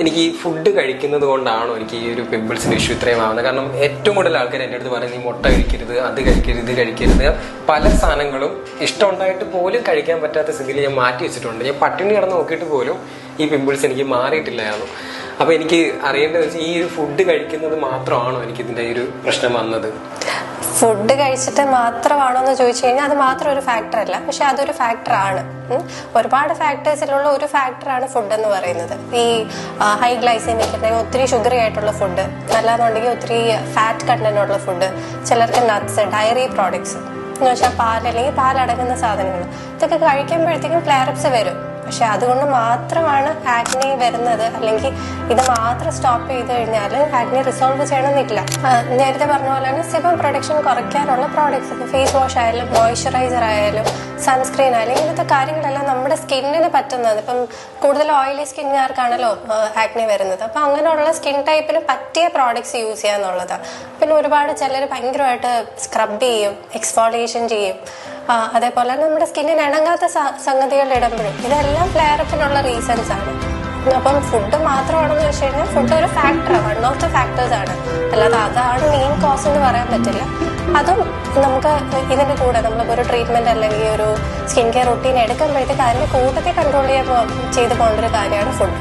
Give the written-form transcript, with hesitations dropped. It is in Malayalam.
എനിക്ക് ഈ ഫുഡ് കഴിക്കുന്നത് കൊണ്ടാണോ എനിക്ക് ഈ ഒരു പിമ്പിൾസിന്റെ ഇഷ്യൂ ഇത്രയും ആവുന്നത്? കാരണം ഏറ്റവും കൂടുതൽ ആൾക്കാർ എൻ്റെ അടുത്ത് പറയുന്നത്, നീ മുട്ട കഴിക്കരുത്, അത് കഴിക്കരുത്, ഇത് കഴിക്കരുത്, പല സാധനങ്ങളും ഇഷ്ടമുണ്ടായിട്ട് പോലും കഴിക്കാൻ പറ്റാത്ത സ്ഥിതിയിൽ ഞാൻ മാറ്റി വെച്ചിട്ടുണ്ട്. ഞാൻ പട്ടിണി കിടന്ന് നോക്കിയിട്ട് പോലും ഈ പിമ്പിൾസ് എനിക്ക് മാറിയിട്ടില്ലായിരുന്നു. അപ്പോൾ എനിക്ക് അറിയേണ്ടത് വെച്ചാൽ ഈ ഒരു ഫുഡ് കഴിക്കുന്നത് മാത്രമാണോ എനിക്ക് ഇതിൻ്റെ ഒരു പ്രശ്നം വന്നത്? ഫുഡ് കഴിച്ചിട്ട് മാത്രമാണോ എന്ന് ചോദിച്ചു കഴിഞ്ഞാൽ അത് മാത്രം ഒരു ഫാക്ടർ അല്ല, പക്ഷെ അതൊരു ഫാക്ടറാണ്. ഒരുപാട് ഫാക്ടേഴ്സിലുള്ള ഒരു ഫാക്ടറാണ് ഫുഡ് എന്ന് പറയുന്നത്. ഈ ഹൈ ഗ്ലൈസെമിക് അല്ലെങ്കിൽ ഒത്തിരി ഷുഗറി ആയിട്ടുള്ള ഫുഡ്, അല്ലാന്നുണ്ടെങ്കിൽ ഒത്തിരി ഫാറ്റ് കണ്ടന്റ് ഉള്ള ഫുഡ്, ചിലർക്ക് നട്ട്സ്, ഡയറി പ്രോഡക്ട്സ് എന്ന് വെച്ചാൽ പാൽ അല്ലെങ്കിൽ പാലടങ്ങുന്ന സാധനങ്ങൾ, ഇതൊക്കെ കഴിക്കുമ്പോഴത്തേക്കും ഫ്ലെയറപ്സ് വരും. പക്ഷെ അതുകൊണ്ട് മാത്രമാണ് ആക്നെ വരുന്നത്, അല്ലെങ്കിൽ ഇത് മാത്രം സ്റ്റോപ്പ് ചെയ്ത് കഴിഞ്ഞാൽ ആക്നെ റിസോൾവ് ചെയ്യണമെന്നില്ല. നേരത്തെ പറഞ്ഞ പോലെയാണ് സിബം പ്രൊഡക്ഷൻ കുറയ്ക്കാനുള്ള പ്രോഡക്ട്സ്, ഇപ്പോൾ ഫേസ് വാഷ് ആയാലും മോയ്സ്ചറൈസർ ആയാലും സൺസ്ക്രീൻ ആയാലും ഇങ്ങനത്തെ കാര്യങ്ങളെല്ലാം നമ്മുടെ സ്കിന്നിന് പറ്റുന്നത്. ഇപ്പം കൂടുതൽ ഓയിലി സ്കിന്നുകാർക്കാണല്ലോ ആക്നെ വരുന്നത്, അപ്പം അങ്ങനെയുള്ള സ്കിൻ ടൈപ്പിന് പറ്റിയ പ്രോഡക്ട്സ് യൂസ് ചെയ്യാന്നുള്ളതാണ്. പിന്നെ ഒരുപാട് ചിലർ ഭയങ്കരമായിട്ട് സ്ക്രബ് ചെയ്യും, എക്സ്ഫോളിയേഷൻ ചെയ്യും, അതേപോലെ നമ്മുടെ സ്കിന്നിന് ഇണങ്ങാത്ത സംഗതികൾ ഇടുമ്പോഴും ഇതെല്ലാം ഫ്ലെയറപ്പിനുള്ള റീസൺസ് ആണ്. അപ്പം ഫുഡ് മാത്രമാണെന്ന് വെച്ച് കഴിഞ്ഞാൽ ഫുഡ് ഒരു ഫാക്ടറാണ്, വൺ ഓഫ് ദ ഫാക്ടേഴ്സ് ആണ്, അല്ലാതെ അതാണ് മെയിൻ കോസ് എന്ന് പറയാൻ പറ്റില്ല. അതും നമുക്ക് ഇതിൻ്റെ കൂടെ നമ്മളിപ്പോൾ ഒരു ട്രീറ്റ്മെൻറ്റ് അല്ലെങ്കിൽ ഒരു സ്കിൻ കെയർ റൊട്ടീൻ എടുക്കുമ്പോഴത്തേക്ക് അതിൻ്റെ കൂട്ടത്തിൽ കൺട്രോൾ ചെയ്ത് പോകേണ്ട ഒരു കാര്യമാണ് ഫുഡ്.